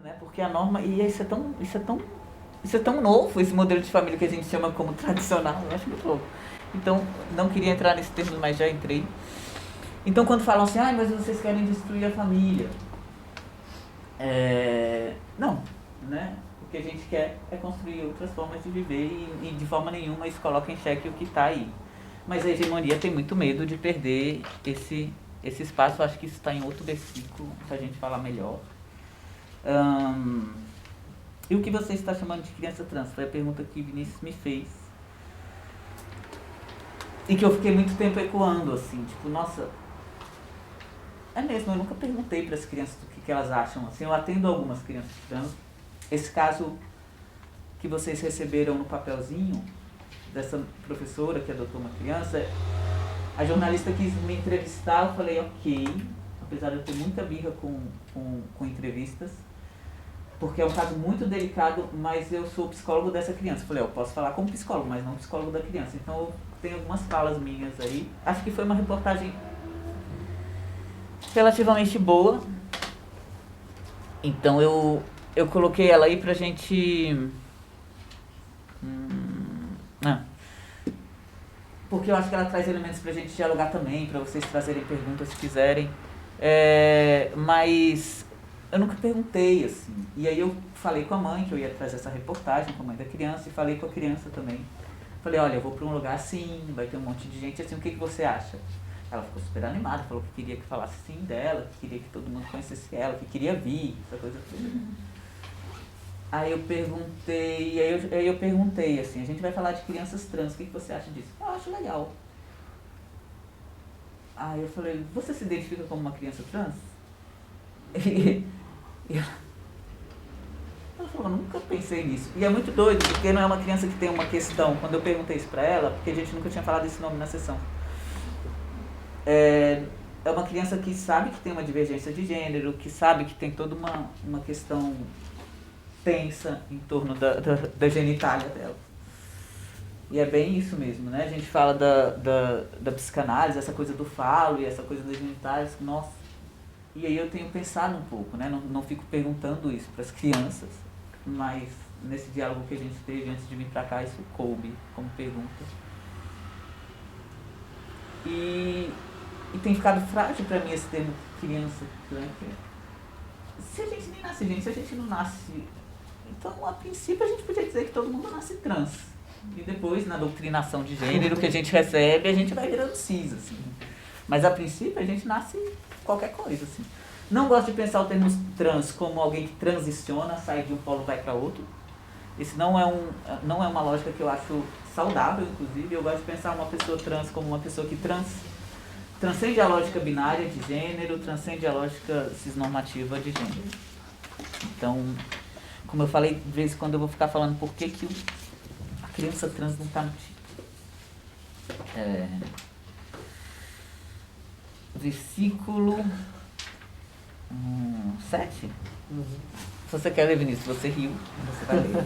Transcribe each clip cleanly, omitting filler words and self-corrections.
né? Porque a norma, e isso é tão novo, esse modelo de família que a gente chama como tradicional, eu acho muito louco. Então, não queria entrar nesse termo, mas já entrei. Então, quando falam assim, mas vocês querem destruir a família. Não, né? O que a gente quer é construir outras formas de viver e de forma nenhuma isso coloca em xeque o que está aí. Mas a hegemonia tem muito medo de perder esse espaço. Eu acho que isso está em outro versículo, para a gente falar melhor. E o que você está chamando de criança trans? Foi a pergunta que Vinícius me fez. E que eu fiquei muito tempo ecoando, assim, tipo, nossa... É mesmo, eu nunca perguntei para as crianças o que elas acham. Assim, eu atendo algumas crianças trans. Esse caso que vocês receberam no papelzinho, dessa professora que adotou uma criança, a jornalista quis me entrevistar, eu falei ok, apesar de eu ter muita birra com entrevistas, porque é um caso muito delicado, mas eu sou psicólogo dessa criança. Eu falei, eu posso falar como psicólogo, mas não psicólogo da criança. Então eu tenho algumas falas minhas aí. Acho que foi uma reportagem relativamente boa. Então eu coloquei ela aí pra gente... Porque eu acho que ela traz elementos pra gente dialogar também, pra vocês trazerem perguntas se quiserem. Mas eu nunca perguntei, assim. E aí eu falei com a mãe que eu ia trazer essa reportagem, com a mãe da criança, e falei com a criança também. Falei, olha, eu vou pra um lugar assim, vai ter um monte de gente assim, o que você acha? Ela ficou super animada, falou que queria que falasse sim dela, que queria que todo mundo conhecesse ela, que queria vir, essa coisa toda. Aí eu perguntei assim, a gente vai falar de crianças trans, o que você acha disso? Eu acho legal. Aí eu falei, você se identifica como uma criança trans? E ela falou, nunca pensei nisso. E é muito doido, porque não é uma criança que tem uma questão. Quando eu perguntei isso pra ela, porque a gente nunca tinha falado esse nome na sessão. É uma criança que sabe que tem uma divergência de gênero, que sabe que tem toda uma questão tensa em torno da genitália dela. E é bem isso mesmo, né? A gente fala da psicanálise, essa coisa do falo e essa coisa das genitálias, nossa. E aí eu tenho pensado um pouco, né? Não fico perguntando isso para as crianças, mas nesse diálogo que a gente teve antes de vir para cá, isso coube como pergunta. E tem ficado frágil para mim esse termo criança, né? Se a gente nem nasce gente, se a gente não nasce... Então, a princípio, a gente podia dizer que todo mundo nasce trans. E depois, na doutrinação de gênero que a gente recebe, a gente vai virando cis, assim. Mas, a princípio, a gente nasce qualquer coisa, assim. Não gosto de pensar o termo trans como alguém que transiciona, sai de um polo e vai para outro. Esse não é uma lógica que eu acho saudável, inclusive. Eu gosto de pensar uma pessoa trans como uma pessoa que transcende a lógica binária de gênero, transcende a lógica cisnormativa de gênero. Então, como eu falei, de vez em quando eu vou ficar falando por que a criança trans não está no título. Versículo 7. Se você quer ler, Vinícius, você riu, você vai ler.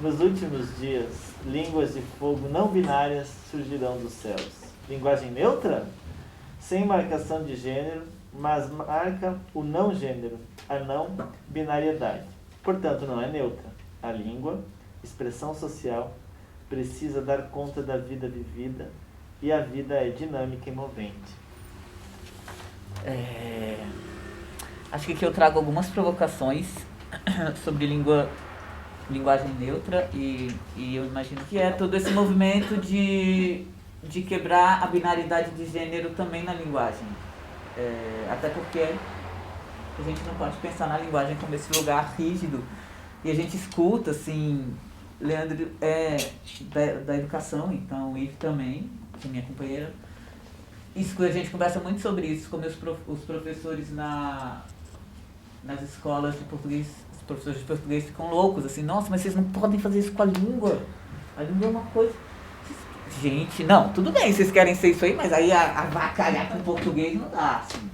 Nos últimos dias, línguas de fogo não binárias surgirão dos céus. Linguagem neutra? Sem marcação de gênero, mas marca o não gênero, a não binariedade. Portanto, não é neutra. A língua, expressão social, precisa dar conta da vida vivida e a vida é dinâmica e movente. Acho que aqui eu trago algumas provocações sobre linguagem neutra e eu imagino que é todo esse movimento de quebrar a binaridade de gênero também na linguagem. Até porque a gente não pode pensar na linguagem como esse lugar rígido. E a gente escuta, assim, Leandro é da educação, então o Ive também, que é minha companheira. A gente conversa muito sobre isso, como os professores nas escolas de português, os professores de português ficam loucos, assim, nossa, mas vocês não podem fazer isso com a língua. A língua é uma coisa... Gente, não, tudo bem, vocês querem ser isso aí, mas aí avacalhar com português não dá, assim.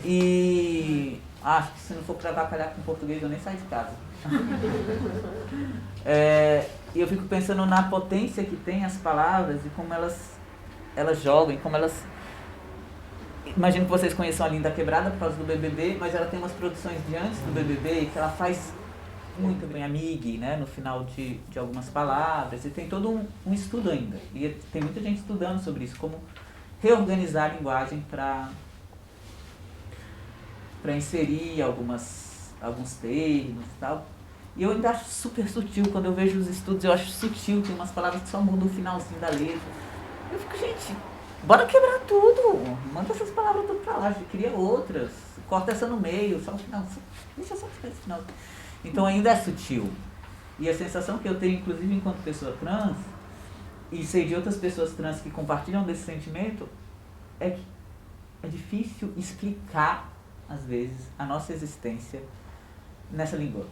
E acho que se não for pra avacalhar com português, eu nem saio de casa. E eu fico pensando na potência que tem as palavras e como elas jogam, como elas... imagino que vocês conheçam a Linda Quebrada por causa do BBB, mas ela tem umas produções de antes do BBB que ela faz muito bem, amigue, né, no final de algumas palavras, e tem todo um estudo ainda. E tem muita gente estudando sobre isso, como reorganizar a linguagem para inserir alguns termos e tal. E eu ainda acho super sutil, quando eu vejo os estudos, eu acho sutil, tem umas palavras que só mudam o finalzinho da letra. Eu fico, gente, bora quebrar tudo, manda essas palavras tudo pra lá, cria outras, corta essa no meio, só o final, deixa só ficar esse final. Então ainda é sutil. E a sensação que eu tenho, inclusive enquanto pessoa trans, e sei de outras pessoas trans que compartilham desse sentimento, é que é difícil explicar, às vezes, a nossa existência nessa língua.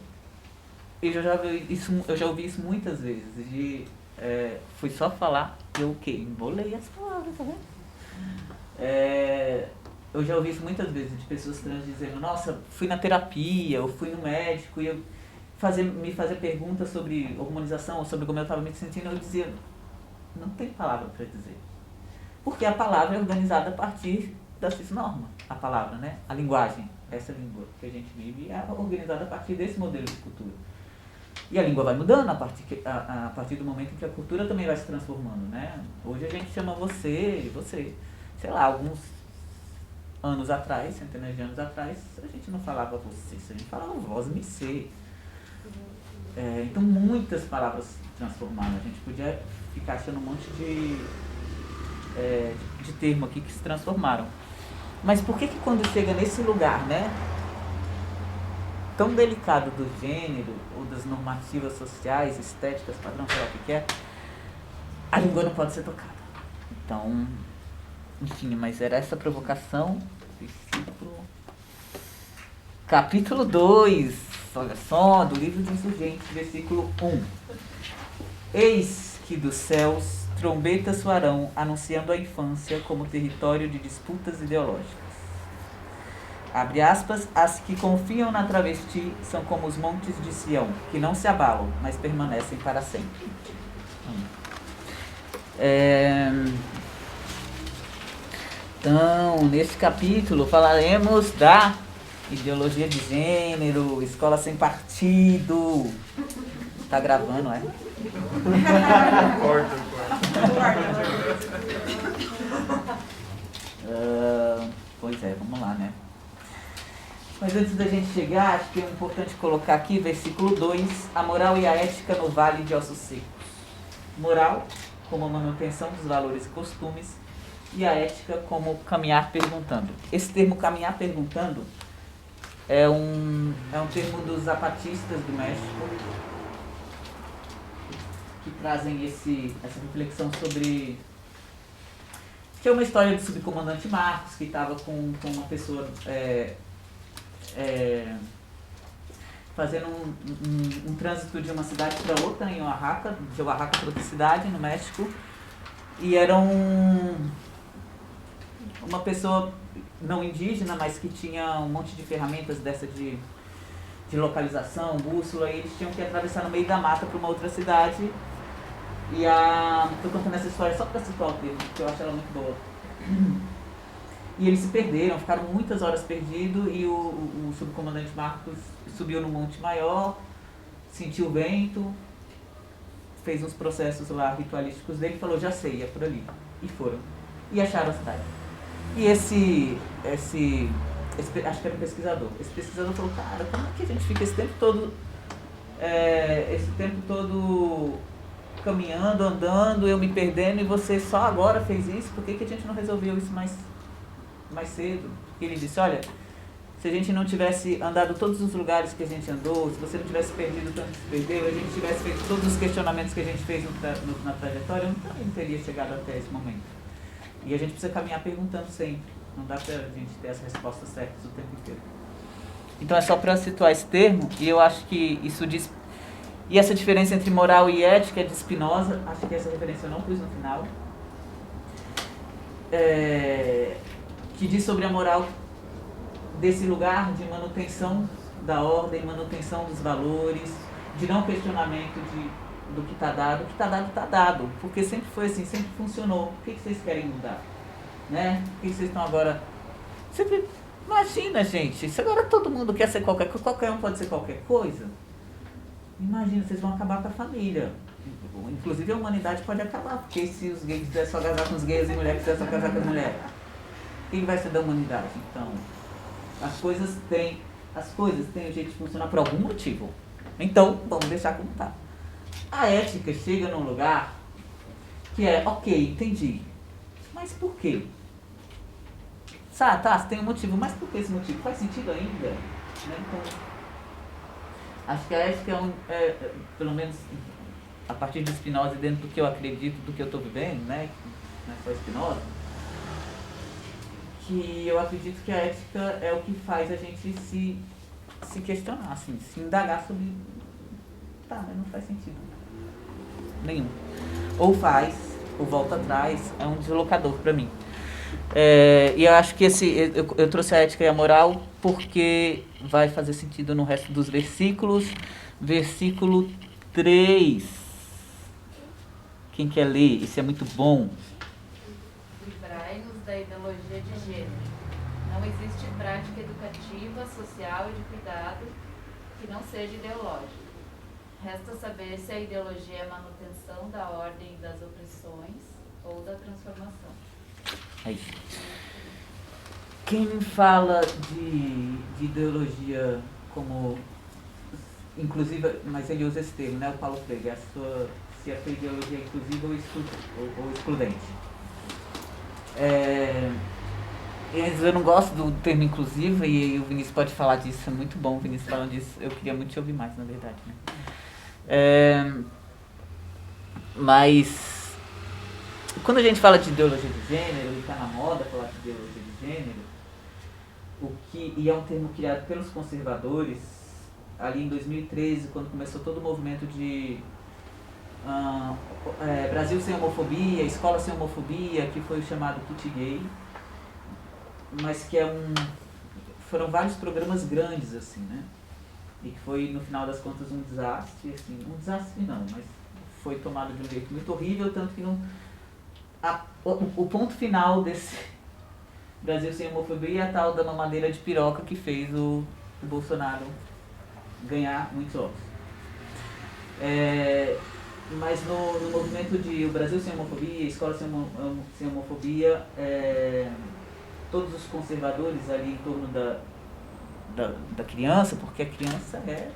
Eu já ouvi isso muitas vezes, fui só falar, eu o quê? Embolei as palavras, tá vendo? Eu já ouvi isso muitas vezes, de pessoas trans dizendo, nossa, fui na terapia, eu fui no médico, e eu me fazer perguntas sobre hormonização, ou sobre como eu estava me sentindo, eu dizia, não tem palavra para dizer. Porque a palavra é organizada a partir da cisnorma, a palavra, né? A linguagem, essa língua que a gente vive, é organizada a partir desse modelo de cultura. E a língua vai mudando a partir do momento em que a cultura também vai se transformando, né? Hoje a gente chama você, sei lá, alguns anos atrás, centenas de anos atrás, a gente não falava você, a gente falava vós me ser. Então muitas palavras se transformaram, a gente podia ficar achando um monte de termo aqui que se transformaram. Mas por que quando chega nesse lugar, né, tão delicado do gênero, ou das normativas sociais, estéticas, padrão, sei lá o que é, a língua não pode ser tocada? Então, enfim, mas era essa provocação. Capítulo 2, olha só, do livro de Insurgentes, versículo 1. Eis que dos céus trombetas soarão, anunciando a infância como território de disputas ideológicas. Abre aspas, as que confiam na travesti são como os montes de Sião, que não se abalam, mas permanecem para sempre. Então, nesse capítulo falaremos da ideologia de gênero, escola sem partido. Tá gravando, é? Corta. Pois é, vamos lá, né? Mas antes da gente chegar, acho que é importante colocar aqui, versículo 2, a moral e a ética no vale de ossos secos. Moral, como a manutenção dos valores e costumes, e a ética como caminhar perguntando. Esse termo caminhar perguntando é um termo dos zapatistas do México, que trazem essa reflexão sobre... que é uma história do subcomandante Marcos, que estava com uma pessoa fazendo um trânsito de uma cidade para outra, em Oaxaca, de Oaxaca para outra cidade, no México, e era uma pessoa não indígena, mas que tinha um monte de ferramentas dessa de localização, bússola, e eles tinham que atravessar no meio da mata para uma outra cidade. E estou contando essa história só para situar o termo, porque eu acho ela muito boa. E eles se perderam, ficaram muitas horas perdidos, e o subcomandante Marcos subiu no monte maior, sentiu o vento, fez uns processos lá ritualísticos dele e falou, já sei, é por ali. E foram. E acharam a cidade. E esse acho que era um pesquisador. Esse pesquisador falou, cara, como é que a gente fica esse tempo todo caminhando, andando, eu me perdendo, e você só agora fez isso? Por que a gente não resolveu isso mais cedo? E ele disse, olha, se a gente não tivesse andado todos os lugares que a gente andou, se você não tivesse perdido tanto que se perdeu, a gente tivesse feito todos os questionamentos que a gente fez na trajetória, eu também não teria chegado até esse momento. E a gente precisa caminhar perguntando sempre. Não dá pra gente ter as respostas certas o tempo inteiro. Então é só para situar esse termo, e eu acho que isso diz... E essa diferença entre moral e ética é de Spinoza, acho que essa referência eu não pus no final, que diz sobre a moral desse lugar de manutenção da ordem, manutenção dos valores, de não questionamento do que está dado. O que está dado, porque sempre foi assim, sempre funcionou. O que vocês querem mudar? Né? Por que vocês estão agora Imagina, gente, se agora todo mundo quer ser qualquer um pode ser qualquer coisa, imagina, vocês vão acabar com a família. Inclusive a humanidade pode acabar, porque se os gays quiserem só casar com os gays e mulheres quiserem só casar com as mulheres, quem vai ser da humanidade? Então, as coisas têm o jeito de funcionar por algum motivo. Então, vamos deixar como tá. A ética chega num lugar que é, ok, entendi, mas por quê? Tá, tem um motivo, mas por que esse motivo? Faz sentido ainda? Né? Então, acho que a ética pelo menos a partir de Spinoza e dentro do que eu acredito, do que eu estou vivendo, né? Não é só Spinoza, que eu acredito que a ética é o que faz a gente se questionar, assim, se indagar sobre... Tá, mas não faz sentido nenhum. Ou faz, ou volta atrás, é um deslocador para mim. E eu acho que eu trouxe a ética e a moral porque vai fazer sentido no resto dos versículos. Versículo 3. Quem quer ler? Isso é muito bom. Livrai-nos da ideologia de gênero. Não existe prática educativa, social e de cuidado que não seja ideológica. Resta saber se a ideologia é a manutenção da ordem das opressões ou da transformação. É isso. Quem fala de ideologia como, inclusive, mas ele usa esse termo, né, o Paulo Freire, se a sua ideologia é inclusiva ou excludente. Eu não gosto do termo inclusiva e o Vinícius pode falar disso, é muito bom o Vinícius falando disso, eu queria muito te ouvir mais, na verdade, né? Mas quando a gente fala de ideologia de gênero, e está na moda falar de ideologia de gênero, e é um termo criado pelos conservadores, ali em 2013, quando começou todo o movimento de Brasil sem homofobia, Escola sem homofobia, que foi o chamado Kit Gay, mas que foram vários programas grandes, assim, né? E que foi, no final das contas, um desastre, assim, um desastre não, mas foi tomado de um jeito muito horrível, tanto que o ponto final desse Brasil sem homofobia é a tal da mamadeira de piroca que fez o Bolsonaro ganhar muitos votos. Mas no movimento de o Brasil sem homofobia, Escola sem homofobia, todos os conservadores ali em torno da criança, porque a criança é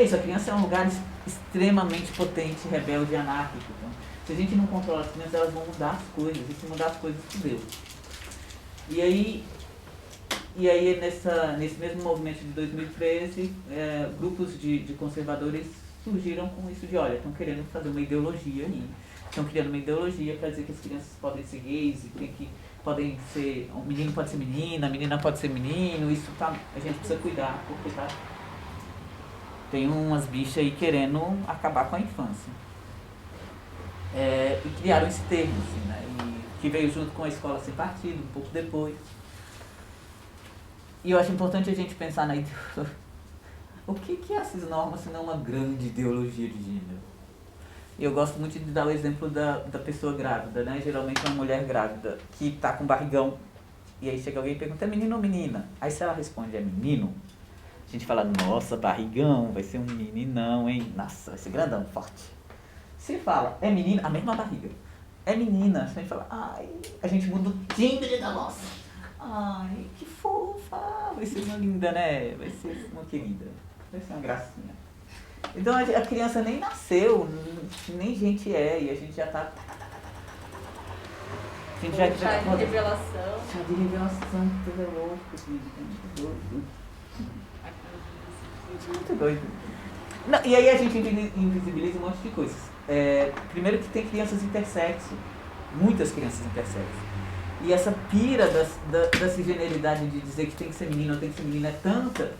isso, a criança é um lugar extremamente potente, rebelde e anárquico. Então, se a gente não controla as crianças, elas vão mudar as coisas, e se mudar as coisas, fudeu. E aí nesse mesmo movimento de 2013, grupos de conservadores surgiram com isso de, olha, estão querendo fazer uma ideologia aí, estão criando uma ideologia para dizer que as crianças podem ser gays, podem ser, um menino pode ser menina, a menina pode ser menino, isso tá, a gente precisa cuidar, porque tem umas bichas aí querendo acabar com a infância. E criaram esse termo, assim, né? Que veio junto com a escola sem partido, um pouco depois. E eu acho importante a gente pensar na ideologia. O que é essas normas se não uma grande ideologia de gênero? E eu gosto muito de dar o exemplo da pessoa grávida, né? Geralmente uma mulher grávida que está com barrigão. E aí chega alguém e pergunta, é menino ou menina? Aí se ela responde, é menino, a gente fala, nossa, barrigão, vai ser um meninão, hein? Nossa, vai ser grandão, forte. Se fala, é menina, a mesma barriga. É menina, a gente fala, ai, a gente muda o timbre da voz. Ai, que fofa, vai ser uma linda, né? Vai ser uma querida, vai ser uma gracinha. Então a criança nem nasceu, nem gente e a gente já tá... A gente chá de revelação. Chá de revelação, que coisa louca, gente, é muito doido. Muito doido. Não, e aí a gente invisibiliza um monte de coisas. Primeiro que tem crianças intersexo, muitas crianças intersexo. E essa pira da cisgeneridade de dizer que tem que ser menino ou tem que ser menina é tanta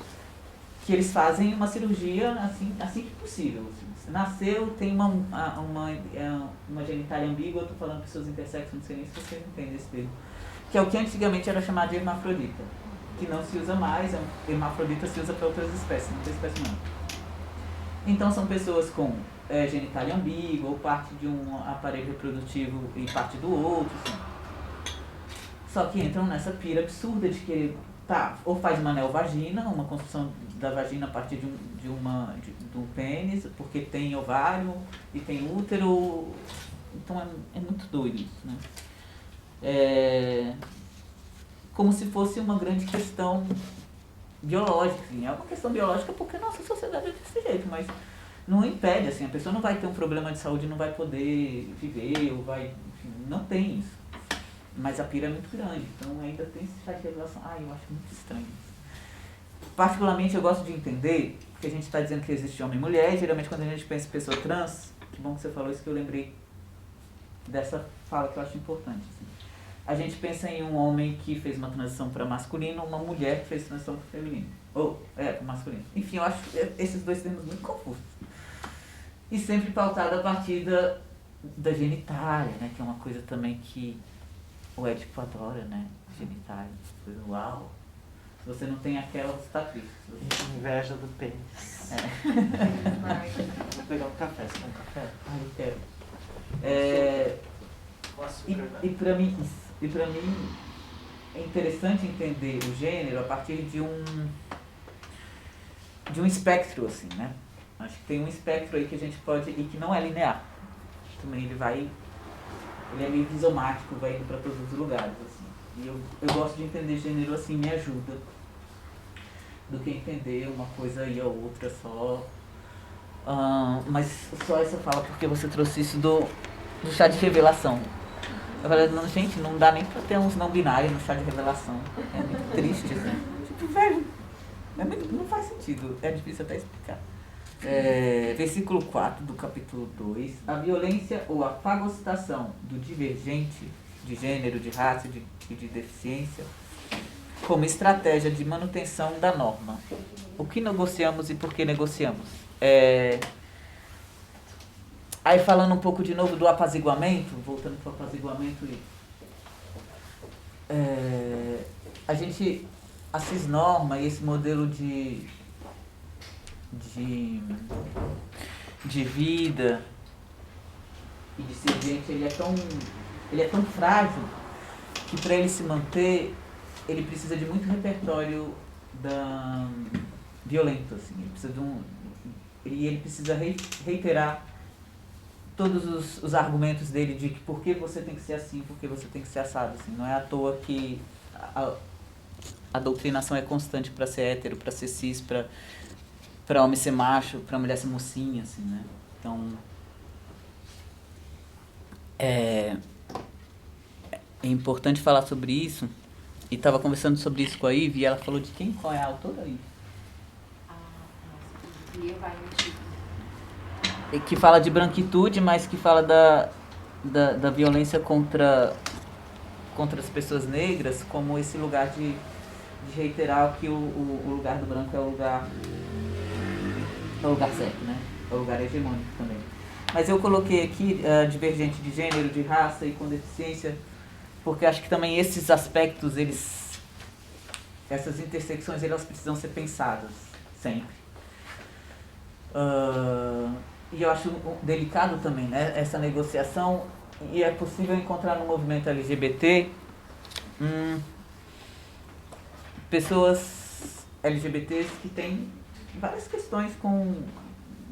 que eles fazem uma cirurgia assim que possível. Assim. Se nasceu, tem uma genitália ambígua, eu estou falando de pessoas intersexo, não sei nem se vocês entendem esse termo. Que é o que antigamente era chamado de hermafrodita, que não se usa mais, hermafrodita se usa para outras espécies, não tem espécie não. Então são pessoas com genitália ambígua, ou parte de um aparelho reprodutivo e parte do outro. Assim. Só que entram nessa pira absurda de que, tá, ou faz uma neovagina, uma construção da vagina a partir do pênis, porque tem ovário e tem útero. Então é muito doido isso, né? Como se fosse uma grande questão biológica, assim. É uma questão biológica porque a nossa sociedade é desse jeito, mas não impede, assim, a pessoa não vai ter um problema de saúde, não vai poder viver, ou vai, enfim, não tem isso. Mas a pira é muito grande, então ainda tem esse chá de revelação. Eu acho muito estranho isso. Particularmente eu gosto de entender, porque a gente está dizendo que existe homem e mulher, e geralmente quando a gente pensa em pessoa trans, que bom que você falou isso, que eu lembrei dessa fala que eu acho importante, assim. A gente pensa em um homem que fez uma transição para masculino, uma mulher que fez transição para feminino. Para masculino. Enfim, eu acho esses dois termos muito confusos. E sempre pautado a partir da genitália, né? Que é uma coisa também que o Édipo adora, né? Genitália. Coisa, uau! Se você não tem aquela, você tá triste. Inveja do pênis. Vou pegar um café, você quer um café? Eu quero. E pra mim é interessante entender o gênero a partir de um espectro, assim, né? Acho que tem um espectro aí que a gente pode, e que não é linear. Também ele é meio rizomático, vai indo para todos os lugares, assim. E eu gosto de entender gênero assim, me ajuda, do que entender uma coisa e a outra só. Mas só essa fala porque você trouxe isso do chá de revelação. Eu falei, não, gente, não dá nem pra ter uns não binários no chá de revelação. É muito triste, assim. Tipo, velho, não faz sentido. É difícil até explicar. Versículo 4 do capítulo 2. A violência ou a fagocitação do divergente de gênero, de raça e de deficiência como estratégia de manutenção da norma. O que negociamos e por que negociamos? Aí falando um pouco de novo do apaziguamento, voltando para o apaziguamento, a cisnorma e esse modelo de vida e de ser gente, ele é tão frágil que para ele se manter, ele precisa de muito repertório violento, assim. Ele precisa reiterar todos os argumentos dele de que por que você tem que ser assim, por que você tem que ser assado, assim. Não é à toa que a doutrinação é constante para ser hétero, para ser cis, para homem ser macho, para mulher ser mocinha, assim, né? Então, é importante falar sobre isso. E estava conversando sobre isso com a Ivy, e ela falou de quem? Qual é a autora, Ivy? Que fala de branquitude, mas que fala da violência contra as pessoas negras, como esse lugar de reiterar que o lugar do branco é o lugar certo, né? É o lugar hegemônico também. Mas eu coloquei aqui divergente de gênero, de raça e com deficiência, porque acho que também esses aspectos, essas intersecções, elas precisam ser pensadas sempre. E eu acho delicado também, né, essa negociação, e é possível encontrar no movimento LGBT pessoas LGBTs que têm várias questões com,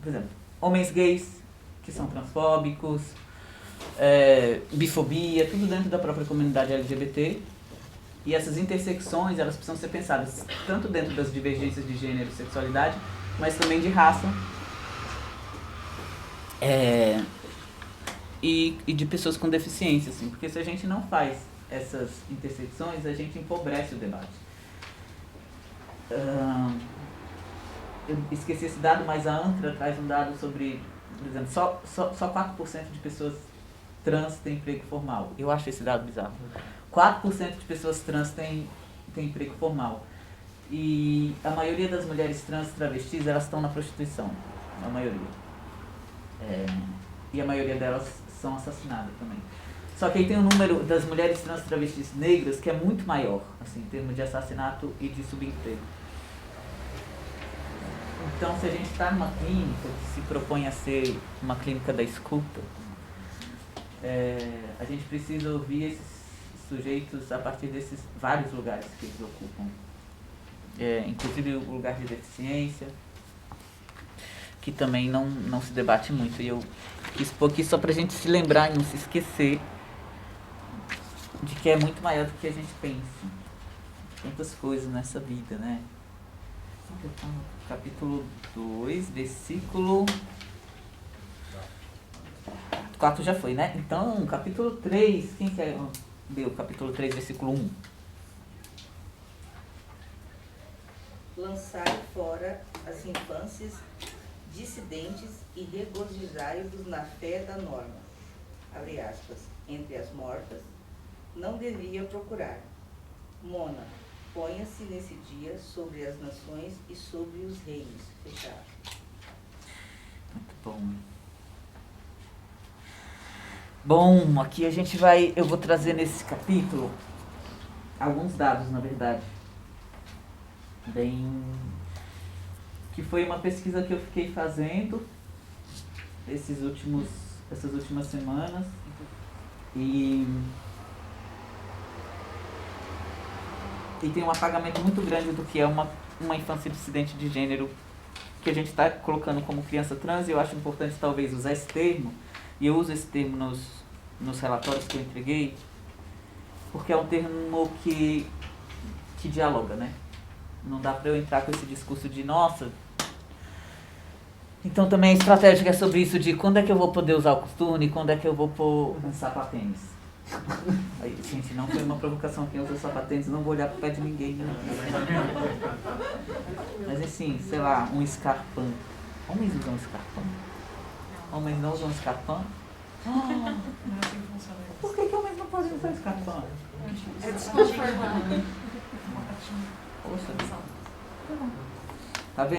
por exemplo, homens gays que são transfóbicos, bifobia, tudo dentro da própria comunidade LGBT. E essas intersecções, elas precisam ser pensadas tanto dentro das divergências de gênero e sexualidade, mas também de raça, e de pessoas com deficiência, assim, porque se a gente não faz essas intersecções, a gente empobrece o debate. Eu esqueci esse dado, mas a ANTRA traz um dado sobre, por exemplo, só 4% de pessoas trans têm emprego formal. Eu acho esse dado bizarro. 4% de pessoas trans têm emprego formal. E a maioria das mulheres trans travestis, elas estão na prostituição. A maioria. E a maioria delas são assassinadas também. Só que aí tem o número das mulheres trans travestis negras que é muito maior, assim, em termos de assassinato e de subemprego. Então, se a gente está numa clínica que se propõe a ser uma clínica da escuta, a gente precisa ouvir esses sujeitos a partir desses vários lugares que eles ocupam. Inclusive o lugar de deficiência, que também não se debate muito. E eu quis pôr aqui só pra gente se lembrar e não se esquecer de que é muito maior do que a gente pensa. Tantas coisas nessa vida, né? Capítulo 2, versículo 4 já foi, né? Então, capítulo 3, quem quer ler o capítulo 3, versículo 1? Lançai fora as infâncias dissidentes e regozijai-vos na fé da norma, abre aspas, entre as mortas, não devia procurar. Mona, ponha-se nesse dia sobre as nações e sobre os reinos, fechado. Muito bom. Bom, aqui eu vou trazer nesse capítulo alguns dados, na verdade. Que foi uma pesquisa que eu fiquei fazendo essas últimas semanas. E tem um apagamento muito grande do que é uma infância dissidente de gênero, que a gente está colocando como criança trans, e eu acho importante talvez usar esse termo, e eu uso esse termo nos relatórios que eu entreguei, porque é um termo que dialoga, né? Não dá para eu entrar com esse discurso de, nossa... Então também a estratégia é sobre isso, de quando é que eu vou poder usar o costume, quando é que eu vou pôr um sapatênis. Aí, gente, não foi uma provocação, quem usa sapatênis, não vou olhar pro pé de ninguém, né? Mas assim, sei lá, um escarpão. Homens usam escarpão? Homens não usam escarpão? Por que homens não podem usar escarpão? É desconfortável. Poxa,